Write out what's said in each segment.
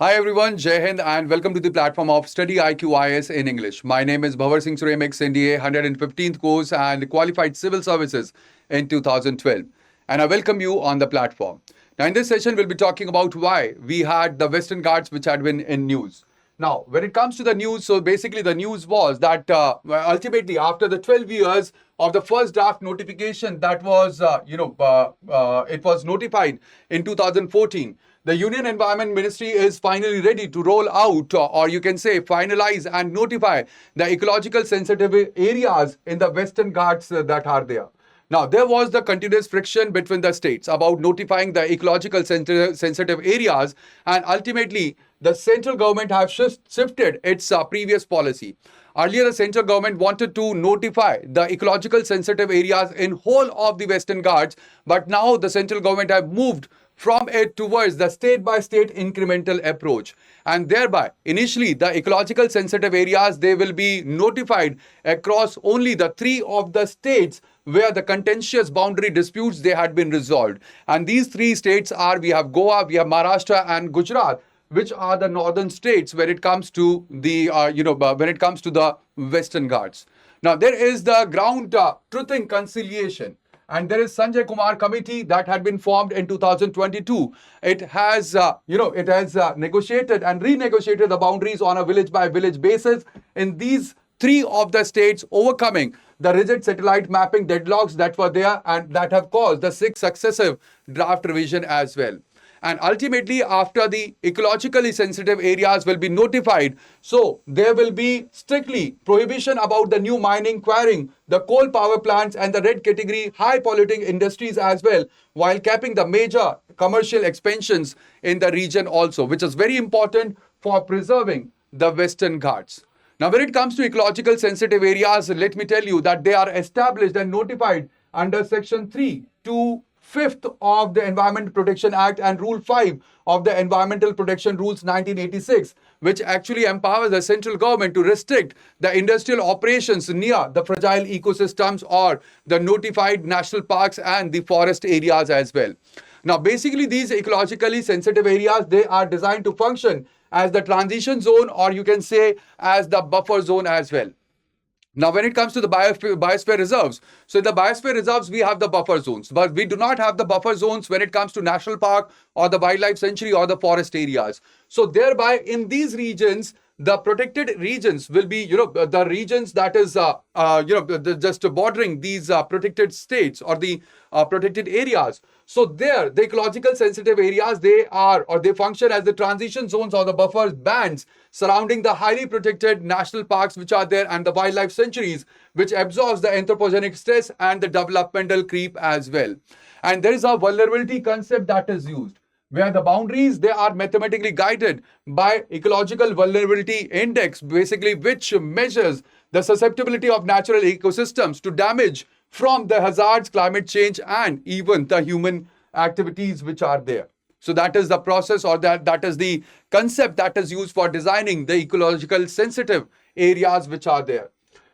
Hi everyone, Jai Hind and welcome to the platform of Study IQ IS in English. My name is Bhavar Singh Suremix, NDA 115th course and qualified civil services in 2012. And I welcome you on the platform. Now in this session, we'll be talking about why we had the Western Ghats which had been in news. Now, when it comes to the news, so basically the news was that ultimately after the 12 years of the first draft notification that was, it was notified in 2014, the Union Environment Ministry is finally ready to roll out, or you can say finalize and notify the ecological sensitive areas in the Western Ghats that are there. Now, there was the continuous friction between the states about notifying the ecological sensitive areas, and ultimately, the central government have shifted its previous policy. Earlier, the central government wanted to notify the ecological sensitive areas in whole of the Western Ghats, but now the central government have moved from it towards the state-by-state incremental approach. And thereby, initially, the ecological sensitive areas, they will be notified across only the 3 of the states where the contentious boundary disputes, they had been resolved. And these 3 states are, we have Goa, we have Maharashtra and Gujarat, which are the northern states when it comes to the, when it comes to the Western Ghats. Now, there is the ground truthing conciliation. And there is Sanjay Kumar committee that had been formed in 2022. It has, negotiated and renegotiated the boundaries on a village by village basis in these 3 of the states, overcoming the rigid satellite mapping deadlocks that were there and that have caused the 6 successive draft revision as well. And ultimately, after the ecologically sensitive areas will be notified, so there will be strictly prohibition about the new mining, quarrying, the coal power plants and the red category high polluting industries as well, while capping the major commercial expansions in the region also, which is very important for preserving the Western Ghats. Now, when it comes to ecological sensitive areas, let me tell you that they are established and notified under Section 3 to 5th of the Environment Protection Act and Rule 5 of the Environmental Protection Rules 1986, which actually empowers the central government to restrict the industrial operations near the fragile ecosystems or the notified national parks and the forest areas as well. Now, basically, these ecologically sensitive areas, they are designed to function as the transition zone, or you can say as the buffer zone as well. Now, when it comes to the biosphere reserves, so in the biosphere reserves, we have the buffer zones, but we do not have the buffer zones when it comes to national park or the wildlife sanctuary or the forest areas. So thereby, in these regions, the protected regions will be, the regions that is, just bordering these protected states or the protected areas. So there, the ecological sensitive areas, they are or they function as the transition zones or the buffer bands surrounding the highly protected national parks which are there and the wildlife sanctuaries, which absorbs the anthropogenic stress and the developmental creep as well. And there is a vulnerability concept that is used, where the boundaries, they are mathematically guided by ecological vulnerability index, basically which measures the susceptibility of natural ecosystems to damage from the hazards, climate change, and even the human activities which are there. So that is the process, or that is the concept that is used for designing the ecological sensitive areas which are there.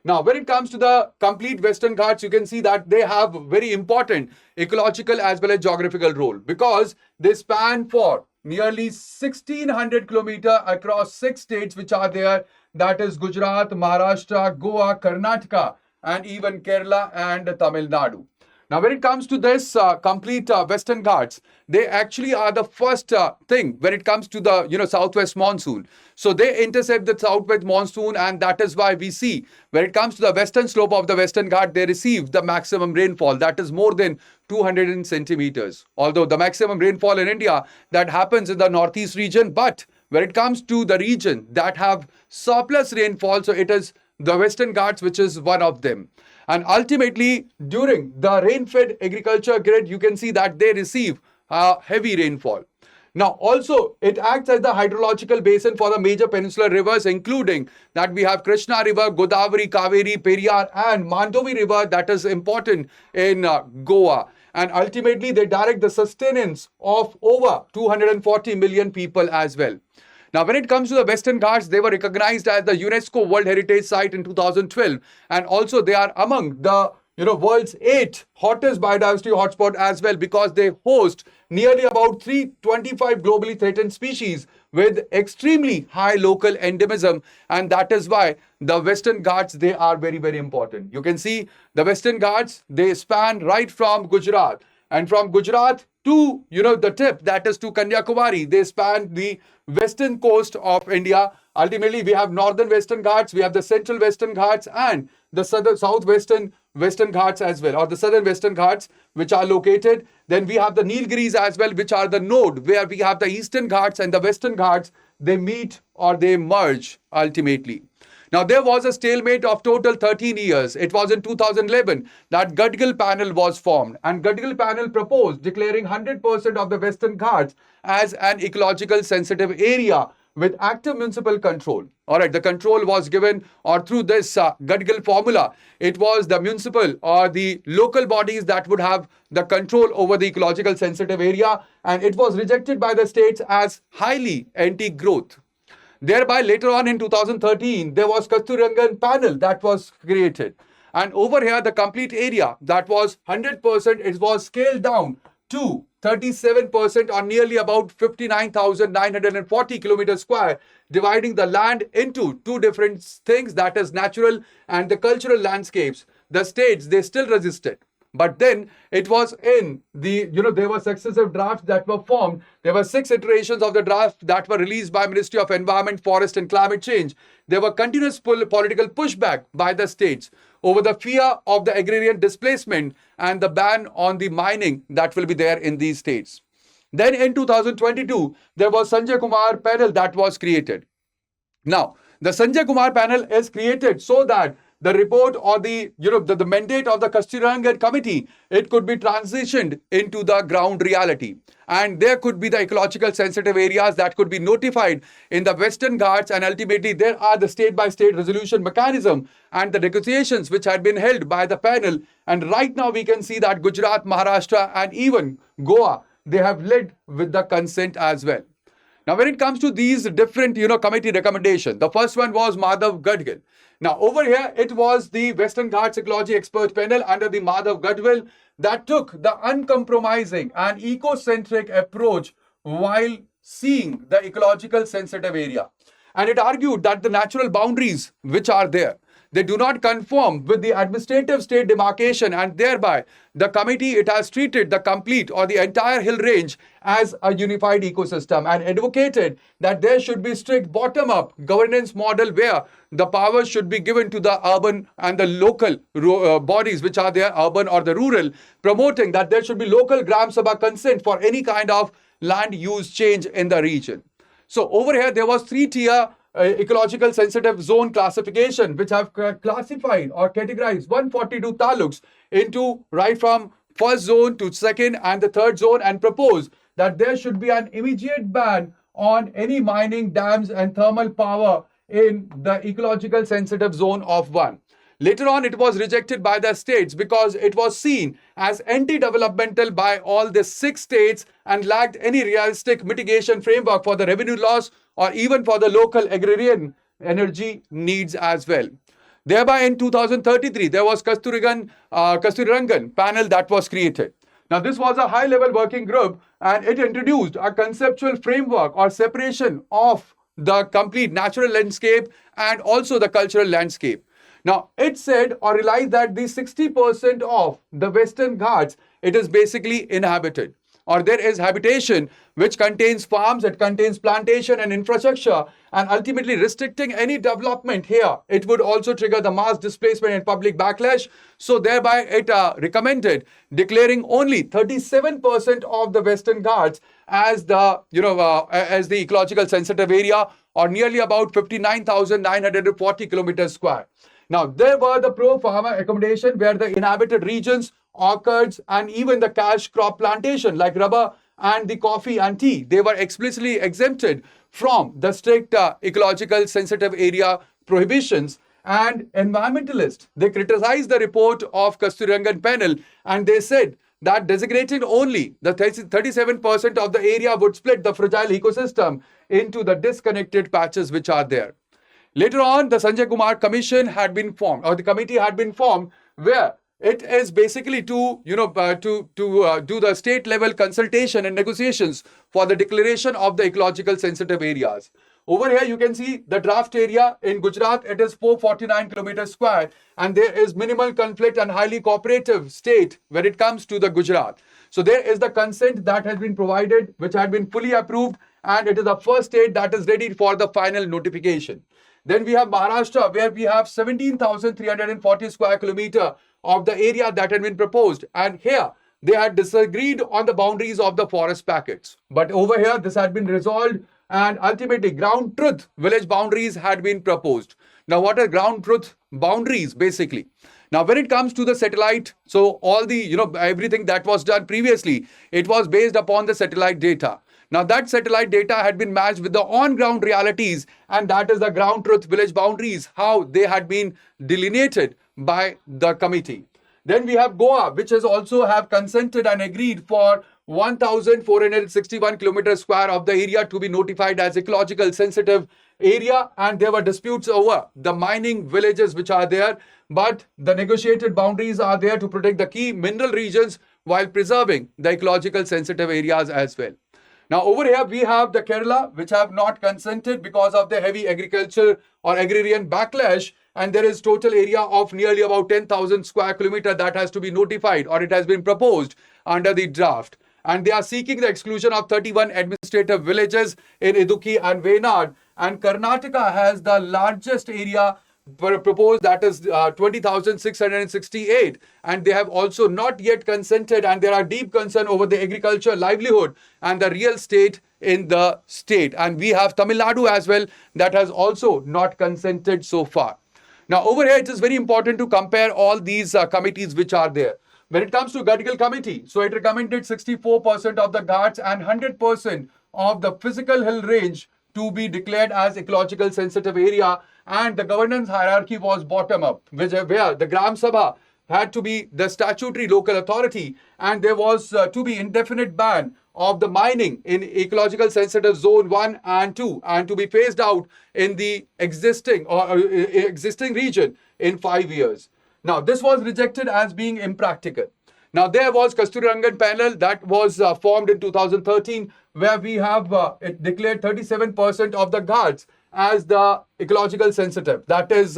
Now, when it comes to the complete Western Ghats, you can see that they have very important ecological as well as geographical role, because they span for nearly 1600 kilometers across 6 states which are there. That is Gujarat, Maharashtra, Goa, Karnataka, and even Kerala and Tamil Nadu. Now, when it comes to this complete Western Ghats, they actually are the first thing when it comes to the southwest monsoon. So they intercept the southwest monsoon, and that is why we see when it comes to the western slope of the Western Ghat, they receive the maximum rainfall that is more than 200 centimeters. Although the maximum rainfall in India that happens in the northeast region, but when it comes to the region that have surplus rainfall, so it is the Western Ghats, which is one of them. And ultimately, during the rain-fed agriculture grid, you can see that they receive heavy rainfall. Now, also, it acts as the hydrological basin for the major peninsular rivers, including that we have Krishna River, Godavari, Kaveri, Periyar, and Mandovi River that is important in Goa. And ultimately, they direct the sustenance of over 240 million people as well. Now, when it comes to the Western Ghats, they were recognized as the UNESCO World Heritage Site in 2012. And also they are among the world's 8 hottest biodiversity hotspot as well, because they host nearly about 325 globally threatened species with extremely high local endemism, and that is why the Western Ghats, they are very, very important. You can see the Western Ghats, they span right from Gujarat, and from Gujarat to, the tip, that is to Kanyakumari, they span the western coast of India. Ultimately, we have northern Western Ghats, we have the central Western Ghats, and the southwestern Western Ghats as well, or the southern Western Ghats, which are located. Then we have the Nilgiris as well, which are the node where we have the Eastern Ghats and the Western Ghats. They meet or they merge ultimately. Now, there was a stalemate of total 13 years. It was in 2011 that Gadgil panel was formed, and Gadgil panel proposed declaring 100% of the Western Ghats as an ecological sensitive area with active municipal control. All right, the control was given, or through this Gadgil formula, it was the municipal or the local bodies that would have the control over the ecological sensitive area, and it was rejected by the states as highly anti-growth. Thereby, later on in 2013, there was Kasturirangan panel that was created. And over here, the complete area that was 100%, it was scaled down to 37%, or nearly about 59,940 kilometers square, dividing the land into two different things, that is natural and the cultural landscapes. The states, they still resisted. But then it was in the, there were successive drafts that were formed. There were 6 iterations of the draft that were released by Ministry of Environment, Forest and Climate Change. There were continuous political pushback by the states over the fear of the agrarian displacement and the ban on the mining that will be there in these states. Then in 2022, there was Sanjay Kumar panel that was created. Now, the Sanjay Kumar panel is created so that the report or the mandate of the Kasturirangan committee, it could be transitioned into the ground reality, and there could be the ecological sensitive areas that could be notified in the Western Ghats, and ultimately there are the state by state resolution mechanism and the negotiations which had been held by the panel. And right now we can see that Gujarat, Maharashtra and even Goa, they have led with the consent as well. Now, when it comes to these different, committee recommendations, the first one was Madhav Gadgil. Now, over here, it was the Western Ghats Ecology Expert Panel under the Madhav Gadgil that took the uncompromising and ecocentric approach while seeing the ecological sensitive area. And it argued that the natural boundaries which are there, they do not conform with the administrative state demarcation, and thereby the committee, it has treated the complete or the entire hill range as a unified ecosystem, and advocated that there should be strict bottom-up governance model where the powers should be given to the urban and the local bodies which are there, urban or the rural, promoting that there should be local Gram Sabha consent for any kind of land use change in the region. So over here, there was 3-tier ecological sensitive zone classification, which have classified or categorized 142 taluks into right from first zone to second and the third zone, and propose that there should be an immediate ban on any mining, dams and thermal power in the ecological sensitive zone of 1. Later on, it was rejected by the states because it was seen as anti-developmental by all the 6 states and lacked any realistic mitigation framework for the revenue loss or even for the local agrarian energy needs as well. Thereby, in 2033, there was Kasturirangan panel that was created. Now, this was a high-level working group, and it introduced a conceptual framework or separation of the complete natural landscape and also the cultural landscape. Now, it said or realized that the 60% of the Western Ghats, it is basically inhabited, or there is habitation which contains farms, it contains plantation and infrastructure, and ultimately restricting any development here, it would also trigger the mass displacement and public backlash. So thereby it recommended declaring only 37% of the Western Ghats as the as the ecological sensitive area, or nearly about 59,940 kilometers square. Now, there were the pro-farmer accommodation where the inhabited regions, orchards, and even the cash crop plantation like rubber and the coffee and tea, they were explicitly exempted from the strict ecological sensitive area prohibitions. And environmentalists, they criticized the report of Kasturirangan panel, and they said that designating only the 37% of the area would split the fragile ecosystem into the disconnected patches which are there. Later on, the Sanjay Kumar Commission had been formed, or the committee had been formed, where It is basically to do the state level consultation and negotiations for the declaration of the ecological sensitive areas. Over here, you can see the draft area in Gujarat. It is 449 kilometers square, and there is minimal conflict and highly cooperative state when it comes to the Gujarat. So there is the consent that has been provided, which had been fully approved, and it is the first state that is ready for the final notification. Then we have Maharashtra, where we have 17,340 square kilometer of the area that had been proposed. And here, they had disagreed on the boundaries of the forest packets. But over here, this had been resolved, and ultimately, ground truth village boundaries had been proposed. Now, what are ground truth boundaries, basically? Now, when it comes to the satellite, so all the, everything that was done previously, it was based upon the satellite data. Now, that satellite data had been matched with the on-ground realities, and that is the ground truth village boundaries, how they had been delineated by the committee. Then we have Goa, which has also have consented and agreed for 1,461 kilometers square of the area to be notified as ecological sensitive area, and there were disputes over the mining villages which are there, but the negotiated boundaries are there to protect the key mineral regions while preserving the ecological sensitive areas as well. Now, over here, we have the Kerala, which have not consented because of the heavy agriculture or agrarian backlash. And there is total area of nearly about 10,000 square kilometer that has to be notified, or it has been proposed under the draft. And they are seeking the exclusion of 31 administrative villages in Idukki and Wayanad. And Karnataka has the largest area proposed, that is 20,668, and they have also not yet consented, and there are deep concern over the agriculture, livelihood and the real estate in the state. And we have Tamil Nadu as well that has also not consented so far. Now, over here, it is very important to compare all these committees which are there. When it comes to Gadkil committee, so it recommended 64% of the Ghats and 100% of the physical hill range to be declared as ecological sensitive area, and the governance hierarchy was bottom up, where the Gram Sabha had to be the statutory local authority, and there was to be indefinite ban of the mining in ecological sensitive zone 1 and 2, and to be phased out in the existing region in 5 years. Now, this was rejected as being impractical. Now, there was Kasturirangan panel that was formed in 2013, where we have it declared 37% of the Ghats as the ecological sensitive. That is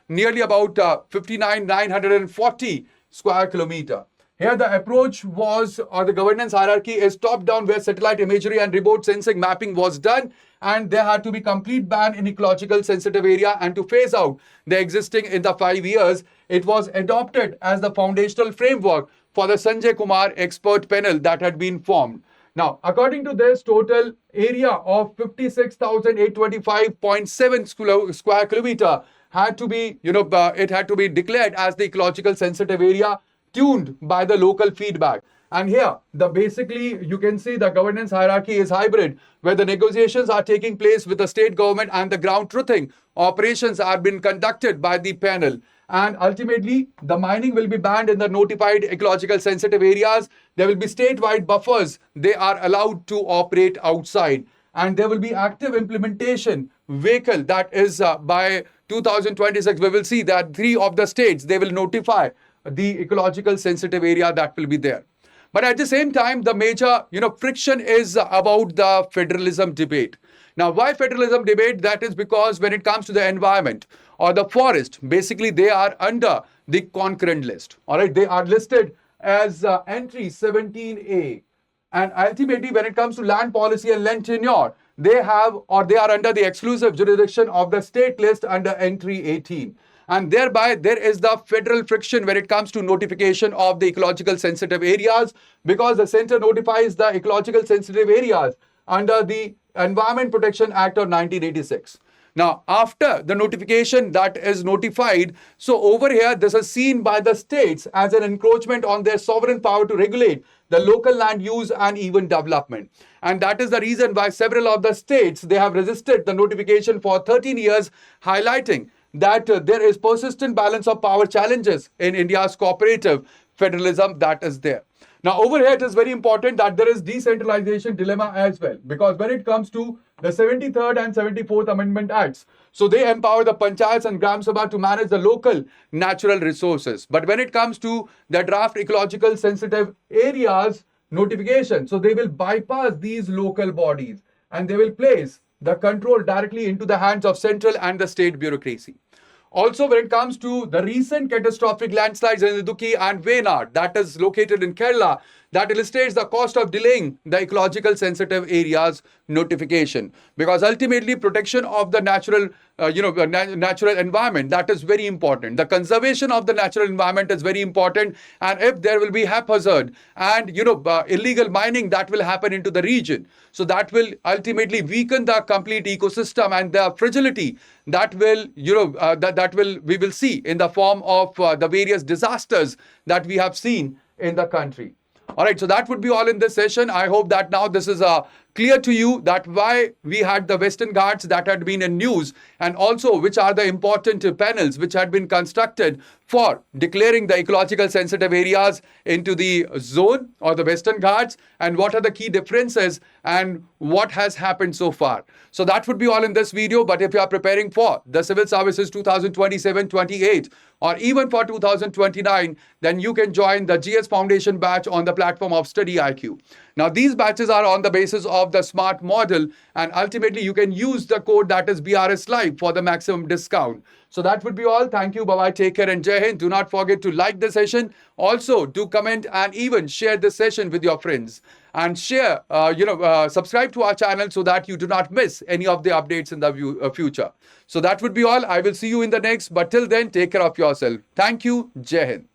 nearly about 59,940 square kilometer. Here the approach was, or the governance hierarchy is top down, where satellite imagery and remote sensing mapping was done, and there had to be complete ban in ecological sensitive area, and to phase out the existing in the 5 years, it was adopted as the foundational framework for the Sanjay Kumar expert panel that had been formed. Now, according to this, total area of 56,825.7 square kilometer had to be, it had to be declared as the ecological sensitive area, tuned by the local feedback. And here, basically, you can see the governance hierarchy is hybrid, where the negotiations are taking place with the state government, and the ground truthing operations are being conducted by the panel. And ultimately, the mining will be banned in the notified ecological sensitive areas. There will be statewide buffers. They are allowed to operate outside. And there will be active implementation vehicle, that is by 2026, we will see that 3 of the states, they will notify the ecological sensitive area that will be there. But at the same time, the major, friction is about the federalism debate. Now, why federalism debate? That is because when it comes to the environment or the forest, basically they are under the concurrent list. All right, they are listed as entry 17A. And ultimately, when it comes to land policy and land tenure, they are under the exclusive jurisdiction of the state list under entry 18. And thereby, there is the federal friction when it comes to notification of the ecological sensitive areas, because the center notifies the ecological sensitive areas under the Environment Protection Act of 1986. Now, after the notification that is notified, so over here, this is seen by the states as an encroachment on their sovereign power to regulate the local land use and even development. And that is the reason why several of the states, they have resisted the notification for 13 years, highlighting that there is persistent balance of power challenges in India's cooperative federalism that is there. Now, over here, it is very important that there is decentralization dilemma as well, because when it comes to the 73rd and 74th Amendment Acts, so they empower the panchayats and Gram Sabha to manage the local natural resources. But when it comes to the draft ecological sensitive areas notification, so they will bypass these local bodies and they will place the control directly into the hands of central and the state bureaucracy. Also, when it comes to the recent catastrophic landslides in Idukki and Wayanad, that is located in Kerala, that illustrates the cost of delaying the ecological sensitive areas notification, because ultimately protection of the natural natural environment, that is very important. The conservation of the natural environment is very important, and if there will be haphazard and illegal mining that will happen into the region, so that will ultimately weaken the complete ecosystem, and the fragility that will we will see in the form of the various disasters that we have seen in the country. All right, so that would be all in this session. I hope that now this is clear to you that why we had the Western Ghats that had been in news, and also which are the important panels which had been constructed for declaring the ecological sensitive areas into the zone or the Western Ghats, and what are the key differences and what has happened so far. So that would be all in this video. But if you are preparing for the Civil Services 2027-28 or even for 2029, then you can join the GS Foundation batch on the platform of Study IQ. Now, these batches are on the basis of the SMART model, and ultimately you can use the code that is BRS Live for the maximum discount. So that would be all. Thank you. Bye-bye. Take care and Jai Hind. Do not forget to like the session. Also, do comment and even share this session with your friends. And share, subscribe to our channel so that you do not miss any of the updates in the future. So that would be all. I will see you in the next. But till then, take care of yourself. Thank you. Jai Hind.